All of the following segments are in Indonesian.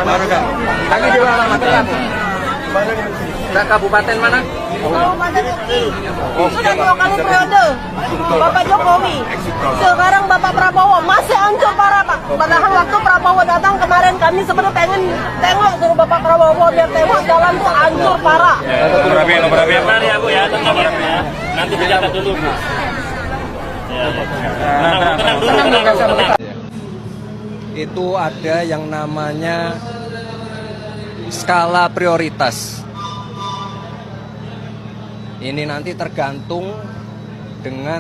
Baru kan? Lagi di mana material aku? Nah, kabupaten mana? Kabupaten Uki. Sudah 2 kali periode Bapak Jokowi. Sekarang Bapak Prabowo masih hancur parah Pak. Padahal waktu Prabowo datang kemarin kami sebenarnya pengen tengok suruh Bapak Prabowo biar tengok jalan tuh hancur parah. Nomor mari ya Bu ya, tenang ya. Nanti dicatat dulu Bu. Tenang dulu. Itu ada yang namanya skala prioritas. Ini nanti tergantung dengan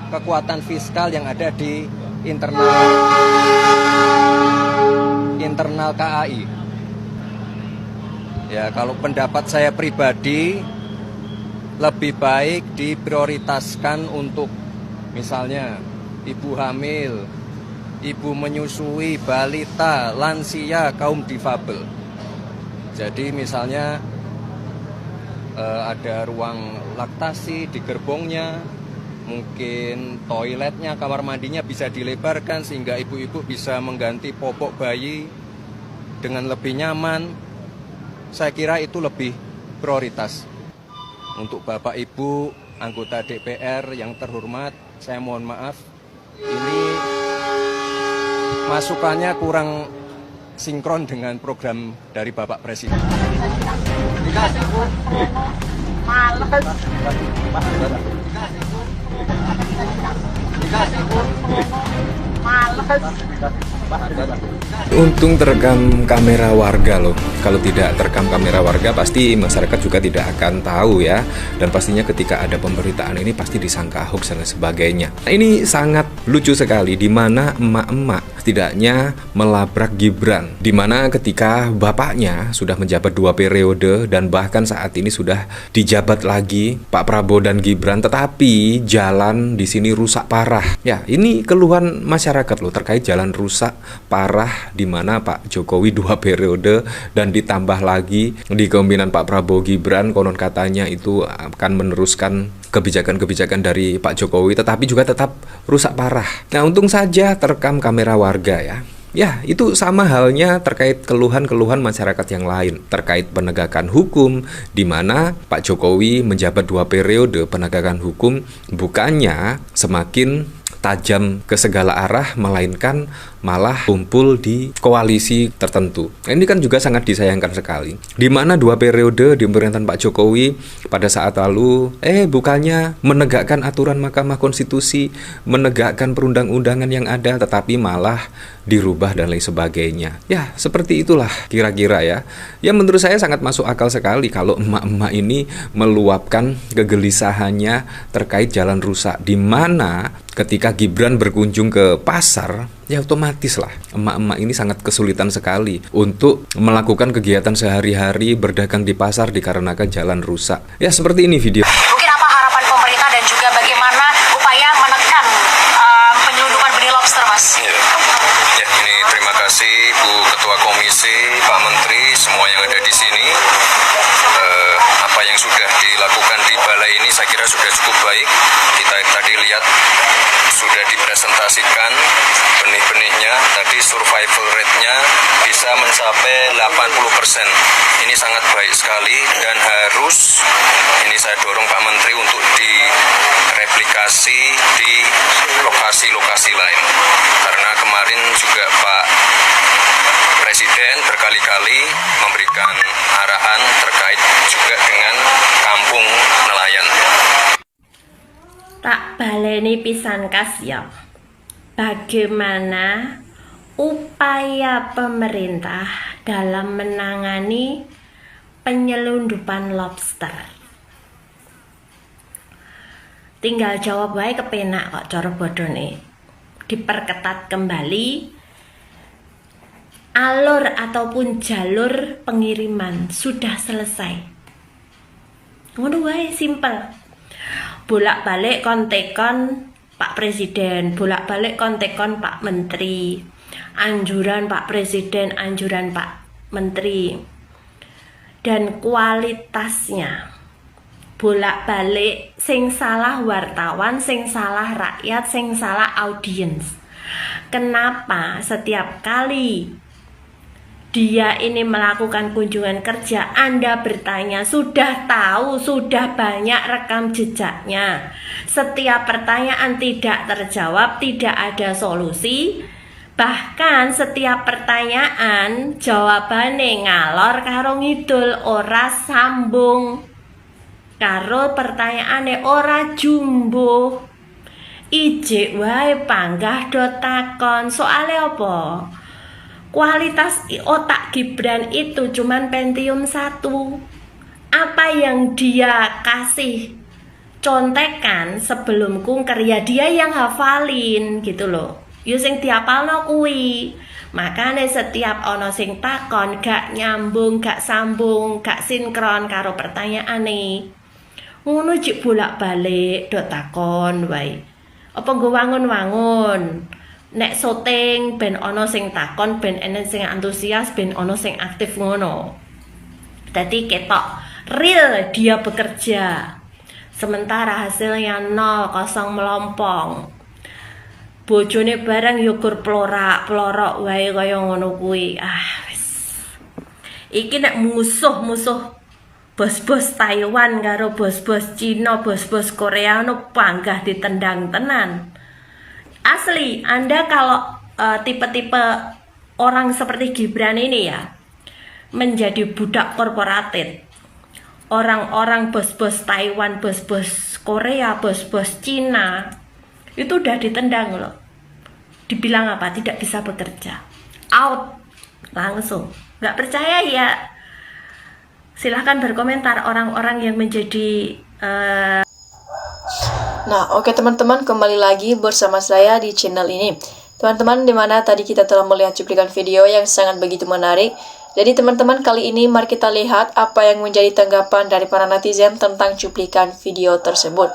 kekuatan fiskal yang ada di internal KAI. Ya, kalau pendapat saya pribadi lebih baik diprioritaskan untuk misalnya ibu hamil, ibu menyusui, balita, lansia, kaum difabel. Jadi misalnya ada ruang laktasi di gerbongnya, mungkin toiletnya, kamar mandinya bisa dilebarkan sehingga ibu-ibu bisa mengganti popok bayi dengan lebih nyaman. Saya kira itu lebih prioritas. Untuk Bapak Ibu anggota DPR yang terhormat, saya mohon maaf, ini masukannya kurang sinkron dengan program dari Bapak Presiden. Untung terekam kamera warga loh. Kalau tidak terekam kamera warga pasti masyarakat juga tidak akan tahu ya. Dan pastinya ketika ada pemberitaan ini pasti disangka hoax dan sebagainya. Nah, ini sangat lucu sekali di mana emak-emak setidaknya melabrak Gibran. Di mana ketika bapaknya sudah menjabat 2 periode dan bahkan saat ini sudah dijabat lagi Pak Prabowo dan Gibran, tetapi jalan di sini rusak parah. Ya, ini keluhan masyarakat loh terkait jalan rusak parah di mana Pak Jokowi 2 periode dan ditambah lagi di kepemimpinan Pak Prabowo Gibran konon katanya itu akan meneruskan kebijakan-kebijakan dari Pak Jokowi, tetapi juga tetap rusak parah. Nah, untung saja terekam kamera warga ya. Ya, itu sama halnya terkait keluhan-keluhan masyarakat yang lain terkait penegakan hukum, di mana Pak Jokowi menjabat 2 periode penegakan hukum bukannya semakin tajam ke segala arah, melainkan malah kumpul di koalisi tertentu. Nah, ini kan juga sangat disayangkan sekali. Di mana 2 periode di pemerintahan Pak Jokowi pada saat lalu, bukannya menegakkan aturan Mahkamah Konstitusi, menegakkan perundang-undangan yang ada, tetapi malah dirubah dan lain sebagainya. Ya, seperti itulah kira-kira ya. Ya, menurut saya sangat masuk akal sekali kalau emak-emak ini meluapkan kegelisahannya terkait jalan rusak, di mana ketika Gibran berkunjung ke pasar, ya otomatis lah emak-emak ini sangat kesulitan sekali untuk melakukan kegiatan sehari-hari berdagang di pasar dikarenakan jalan rusak. Ya, seperti ini video. Mungkin apa harapan pemerintah dan juga bagaimana upaya menekan penyelundupan benih lobster, Mas? Ya, ini terima kasih Bu Ketua Komisi, Pak Menteri, semua yang ada di sini. Apa yang sudah dilakukan di balai ini saya kira sudah cukup baik. Kita tadi lihat sudah dipresentasikan benih-benihnya, tadi survival rate-nya bisa mencapai 80%. Ini sangat baik sekali dan harus ini saya dorong Pak Menteri untuk direplikasi di lokasi-lokasi lain. Karena kemarin juga Pak Presiden berkali-kali memberikan arahan terkait juga dengan kampung nelayan. Tak baleni pisan kas ya. Bagaimana upaya pemerintah dalam menangani penyelundupan lobster? Tinggal jawab wae kepenak kok cara bodone. Diperketat kembali alur ataupun jalur pengiriman sudah selesai. Ngono wae, simpel. Bolak-balik kontekon Pak Presiden, bolak-balik kontekon Pak Menteri, anjuran Pak Presiden, anjuran Pak Menteri, dan kualitasnya bolak-balik. Sing salah wartawan, sing salah rakyat, sing salah audiens. Kenapa setiap kali dia ini melakukan kunjungan kerja, Anda bertanya, sudah tahu, sudah banyak rekam jejaknya. Setiap pertanyaan tidak terjawab, tidak ada solusi. Bahkan setiap pertanyaan jawabannya ngalor karo ngidul, ora sambung karo pertanyaane, ora jumbo. Ijik wae panggah do takon. Soalnya apa? Kualitas otak Gibran itu cuman Pentium 1. Apa yang dia kasih contekan sebelum kunker ya dia yang hafalin gitu loh. Yo sing diapalno kuwi. Makanya setiap ono sing takon gak nyambung, gak sambung, gak sinkron karo pertanyaane. Ngono jik bolak-balik do takon wae. Apa nggo wangun-wangun? Nek syuting ben ono sing takon, ben enen sing antusias, ben ono sing aktif ngono. Jadi ketok real dia bekerja. Sementara hasilnya 0, kosong melompong. Bojone bareng yukur plorok wae kaya ngono kuwi. Wis. Iki nek musuh-musuh bos-bos Taiwan karo bos-bos Cina, bos-bos Korea no panggah ditendang tenan. Asli, Anda kalau tipe-tipe orang seperti Gibran ini ya menjadi budak korporatif. Orang-orang bos-bos Taiwan, bos-bos Korea, bos-bos Cina itu udah ditendang loh. Dibilang apa? Tidak bisa bekerja. Out langsung. Nggak percaya ya? Silahkan berkomentar orang-orang yang menjadi Nah, oke teman-teman, kembali lagi bersama saya di channel ini. Teman-teman, dimana tadi kita telah melihat cuplikan video yang sangat begitu menarik. Jadi teman-teman, kali ini mari kita lihat apa yang menjadi tanggapan dari para netizen tentang cuplikan video tersebut.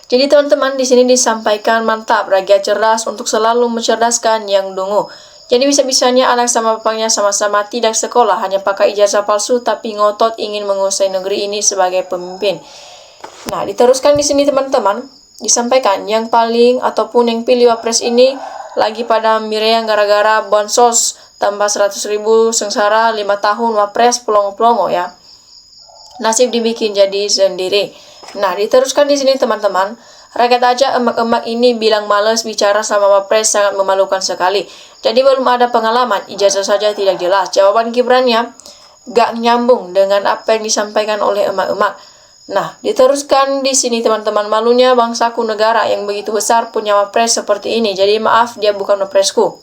Jadi teman-teman, di sini disampaikan mantap, rakyat cerdas untuk selalu mencerdaskan yang dungu. Jadi bisa-bisanya anak sama bapaknya sama-sama tidak sekolah, hanya pakai ijazah palsu tapi ngotot ingin menguasai negeri ini sebagai pemimpin. Nah, diteruskan di sini teman-teman, disampaikan yang paling ataupun yang pilih wapres ini lagi pada miriang gara-gara bansos tambah 100.000 sengsara 5 tahun wapres pelongo-pelongo ya. Nasib dibikin jadi sendiri. Nah, diteruskan di sini teman-teman, rakyat aja emak-emak ini bilang males bicara sama wapres sangat memalukan sekali. Jadi belum ada pengalaman, ijazah saja tidak jelas. Jawaban Gibrannya gak nyambung dengan apa yang disampaikan oleh emak-emak. Nah, diteruskan di sini teman-teman, malunya bangsaku negara yang begitu besar punya wapres seperti ini. Jadi maaf, dia bukan wapresku.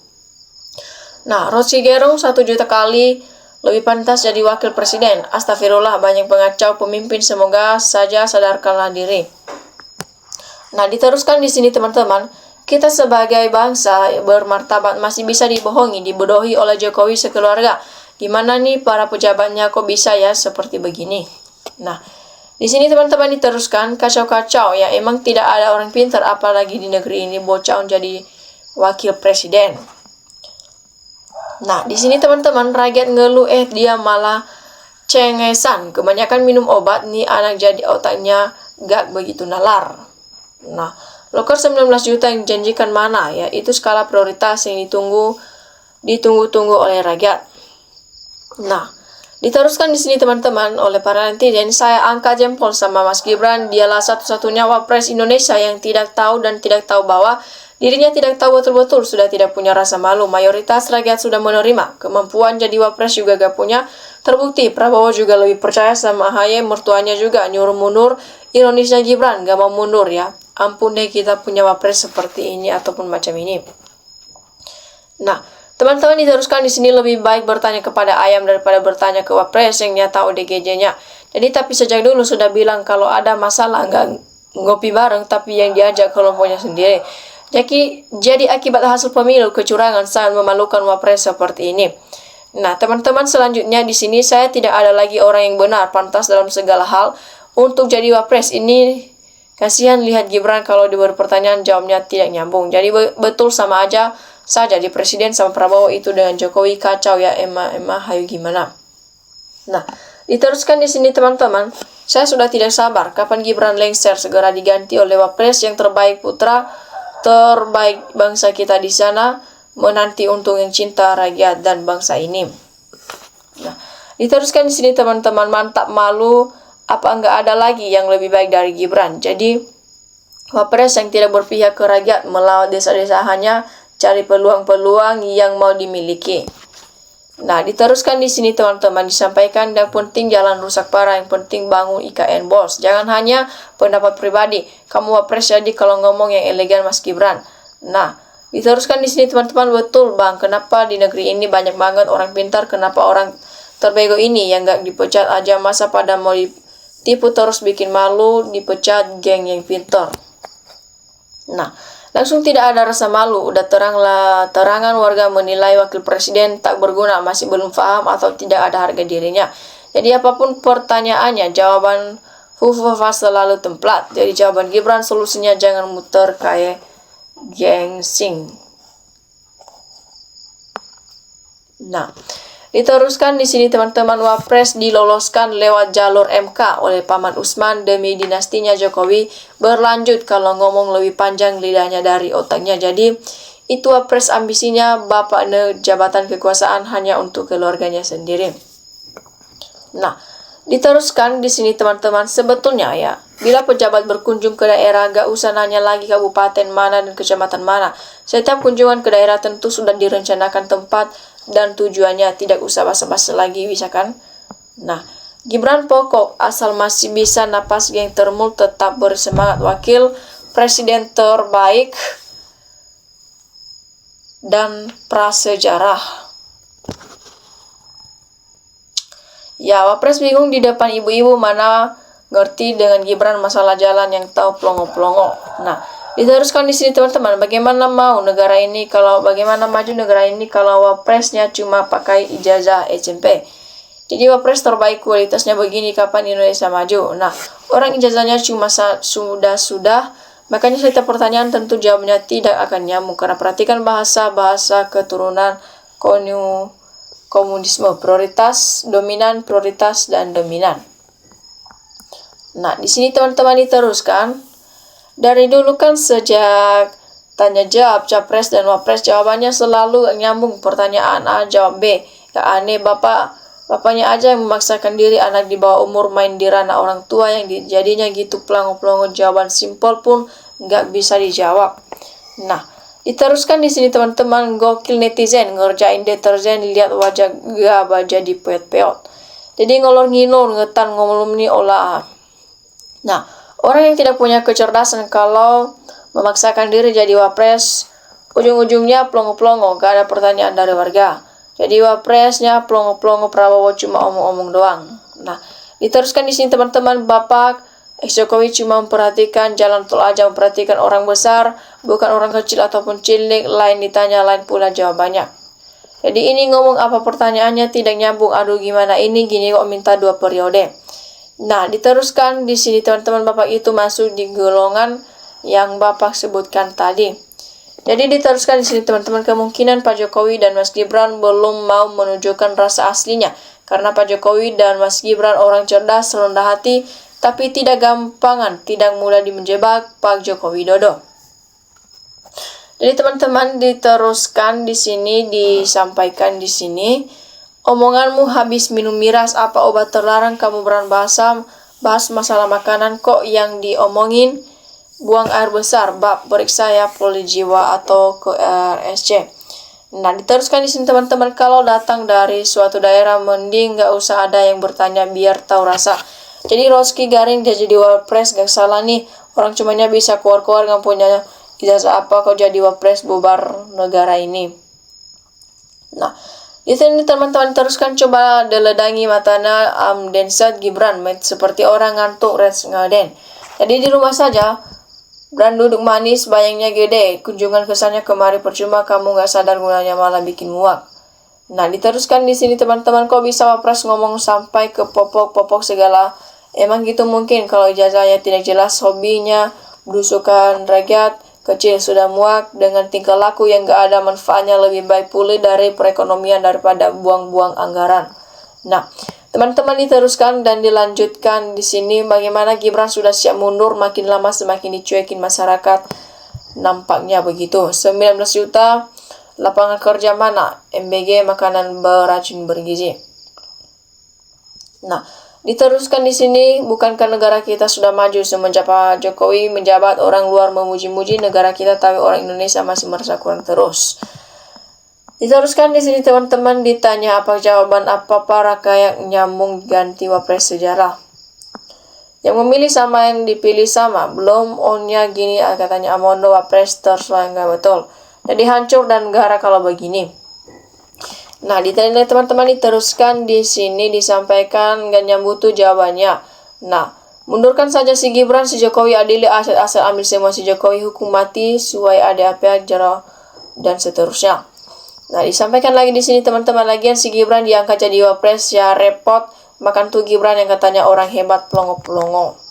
Nah, Rocky Gerung 1 juta kali lebih pantas jadi wakil presiden. Astagfirullah, banyak pengacau pemimpin, semoga saja sadarkanlah diri. Nah, diteruskan di sini teman-teman, kita sebagai bangsa bermartabat masih bisa dibohongi, dibodohi oleh Jokowi sekeluarga. Gimana nih para pejabatnya kok bisa ya seperti begini? Nah, di sini teman-teman diteruskan kacau-kacau ya, emang tidak ada orang pintar apalagi di negeri ini bocah jadi wakil presiden. Nah, di sini teman-teman rakyat ngeluh dia malah cengesan, kebanyakan minum obat nih anak jadi otaknya gak begitu nalar. Nah, loker 19 juta yang dijanjikan mana ya, itu skala prioritas yang ditunggu-tunggu oleh rakyat. Nah, diteruskan di sini teman-teman oleh para netizen, saya angkat jempol sama Mas Gibran, dialah satu-satunya wapres Indonesia yang tidak tahu dan tidak tahu bahwa dirinya tidak tahu betul-betul, sudah tidak punya rasa malu. Mayoritas rakyat sudah menerima, kemampuan jadi wapres juga gak punya. Terbukti Prabowo juga lebih percaya sama AHY, mertuanya juga nyuruh mundur. Ironisnya Gibran gak mau mundur ya. Ampun deh kita punya wapres seperti ini ataupun macam ini. Nah, teman-teman diteruskan di sini, lebih baik bertanya kepada ayam daripada bertanya ke wapres yang dia tahu DGJ-nya. Jadi tapi sejak dulu sudah bilang kalau ada masalah nggak ngopi bareng, tapi yang diajak kelompoknya sendiri. Jadi akibat hasil pemilu kecurangan sangat memalukan wapres seperti ini. Nah, teman-teman selanjutnya di sini saya tidak ada lagi orang yang benar pantas dalam segala hal untuk jadi wapres ini. Kasihan lihat Gibran kalau diberi pertanyaan jawabnya tidak nyambung. Jadi betul sama aja saja di presiden sama Prabowo itu dengan Jokowi kacau ya, emang hayu gimana. Nah, diteruskan di sini teman-teman, saya sudah tidak sabar kapan Gibran lengser segera diganti oleh wapres yang terbaik, putra terbaik bangsa kita di sana. menanti untung yang cinta rakyat dan bangsa ini. Nah, diteruskan di sini teman-teman, mantap malu, apa enggak ada lagi yang lebih baik dari Gibran. Jadi Wapres yang tidak berpihak ke rakyat, melawat desa-desa, hanya cari peluang-peluang yang mau dimiliki. Nah, diteruskan di sini teman-teman, disampaikan yang penting jalan rusak parah, yang penting bangun IKN bos. Jangan hanya pendapat pribadi. Kamu Wapres jadi kalau ngomong yang elegan Mas Gibran. Nah, diteruskan di sini teman-teman, betul Bang, kenapa di negeri ini banyak banget orang pintar, kenapa orang terbego ini yang gak dipecat aja, masa pada mau ditipu terus, bikin malu, dipecat geng yang pintar. Nah, langsung tidak ada rasa malu, udah terangan warga menilai wakil presiden tak berguna, masih belum paham atau tidak ada harga dirinya. Jadi apapun pertanyaannya, jawaban Fufufa selalu templat. Jadi jawaban Gibran, solusinya jangan muter kayak gengsing. Nah, diteruskan di sini teman-teman, Wapres diloloskan lewat jalur MK oleh Paman Usman demi dinastinya Jokowi. Berlanjut, kalau ngomong lebih panjang lidahnya dari otaknya. Jadi itu Wapres ambisinya, bapak jabatan kekuasaan hanya untuk keluarganya sendiri. Nah, diteruskan di sini teman-teman, sebetulnya ya, bila pejabat berkunjung ke daerah gak usah nanya lagi kabupaten mana dan kecamatan mana. Setiap kunjungan ke daerah tentu sudah direncanakan tempat dan tujuannya, tidak usah basa-basi lagi, bisa kan? Nah, Gibran pokok, asal masih bisa napas geng termul, tetap bersemangat, wakil presiden terbaik dan prasejarah. Ya, Wapres bingung di depan ibu-ibu, mana ngerti dengan Gibran masalah jalan yang tahu plongo-plongo. Nah, diteruskan di sini teman-teman, bagaimana mau negara ini kalau bagaimana maju negara ini kalau Wapresnya cuma pakai ijazah SMP. Jadi Wapres terbaik kualitasnya begini, kapan Indonesia maju? Nah, orang ijazahnya cuma sudah, makanya setiap pertanyaan tentu jawabnya tidak akan nyambung, karena perhatikan bahasa keturunan komunisme, prioritas, dominan, prioritas, dan dominan. Nah, di sini teman-teman diteruskan. Dari dulu kan sejak tanya jawab Capres dan Wapres jawabannya selalu nyambung, pertanyaan A jawab B. Gak aneh, bapaknya aja yang memaksakan diri anak di bawah umur main di ranah orang tua yang jadinya gitu pelongo-pelongo, jawaban simpel pun gak bisa dijawab. Nah, diteruskan di sini teman-teman, gokil netizen ngerjain deterjen, lihat wajah gak jadi peot-peot. Jadi ngolor ngilor ngetan ngomong nih olah. Nah, orang yang tidak punya kecerdasan kalau memaksakan diri jadi Wapres, ujung-ujungnya plongo-plongo, gak ada pertanyaan dari warga. Jadi Wapresnya plongo-plongo, Prabowo cuma omong-omong doang. Nah, diteruskan di sini teman-teman, Bapak Jokowi cuma memperhatikan jalan tol aja, memperhatikan orang besar, bukan orang kecil ataupun cilik, lain ditanya, lain pula jawabannya. Jadi ini ngomong apa pertanyaannya tidak nyambung, aduh gimana ini, gini kok minta 2 periode. Nah, diteruskan di sini teman-teman, Bapak itu masuk di golongan yang Bapak sebutkan tadi. Jadi diteruskan di sini teman-teman, kemungkinan Pak Jokowi dan Mas Gibran belum mau menunjukkan rasa aslinya, karena Pak Jokowi dan Mas Gibran orang cerdas, rendah hati, tapi tidak gampangan, tidak mudah menjebak Pak Joko Widodo. Jadi teman-teman diteruskan di sini, disampaikan di sini, omonganmu habis minum miras, apa obat terlarang kamu bahas masalah makanan kok yang diomongin, buang air besar, bab periksa ya poli jiwa atau ke RSC. Nah, diteruskan di sini teman-teman, kalau datang dari suatu daerah mending gak usah ada yang bertanya biar tahu rasa. Jadi Rocky Garing dia jadi Wapres gak salah nih, orang cumanya bisa keluar-keluar gak punya ijazah apa kok jadi Wapres bubar negara ini. Nah, di sini teman-teman teruskan, coba deledangi matana Densat Gibran seperti orang ngantuk res ngaden. Jadi di rumah saja, Bran duduk manis, bayangnya gede, kunjungan kesannya kemari percuma, kamu gak sadar gunanya malah bikin muak. Nah, diteruskan di sini teman-teman, kok bisa Wapres ngomong sampai ke popok-popok segala. Emang gitu mungkin kalau ijazahnya tidak jelas, hobinya berusukan rakyat kecil sudah muak dengan tingkah laku yang gak ada manfaatnya, lebih baik pulih dari perekonomian daripada buang-buang anggaran. Nah, teman-teman diteruskan dan dilanjutkan di sini, bagaimana Gibran sudah siap mundur, makin lama semakin dicuekin masyarakat, nampaknya begitu. 19 juta Lapangan kerja mana? MBG makanan beracun bergizi. Nah, diteruskan di sini, bukankah negara kita sudah maju semenjak Pak Jokowi menjabat? Orang luar memuji-muji negara kita, tapi orang Indonesia masih merasa kurang terus. Diteruskan di sini teman-teman, ditanya apa jawaban apa para kayak nyambung ganti wapres sejarah. Yang memilih sama, yang dipilih sama. Belum onnya gini katanya Amondo wapres terserah nggak betul. Jadi hancur dan gara kalau begini. Nah, ditanya teman-teman, diteruskan di sini disampaikan nggak nyambut tuh jawabannya. Nah, mundurkan saja si Gibran, si Jokowi adili aset-aset, ambil semua si Jokowi, hukum mati, suai ADAP jero dan seterusnya. Nah, disampaikan lagi di sini teman-teman, lagian si Gibran diangkat jadi wapres ya repot, makan tuh Gibran yang katanya orang hebat pelongo-pelongo.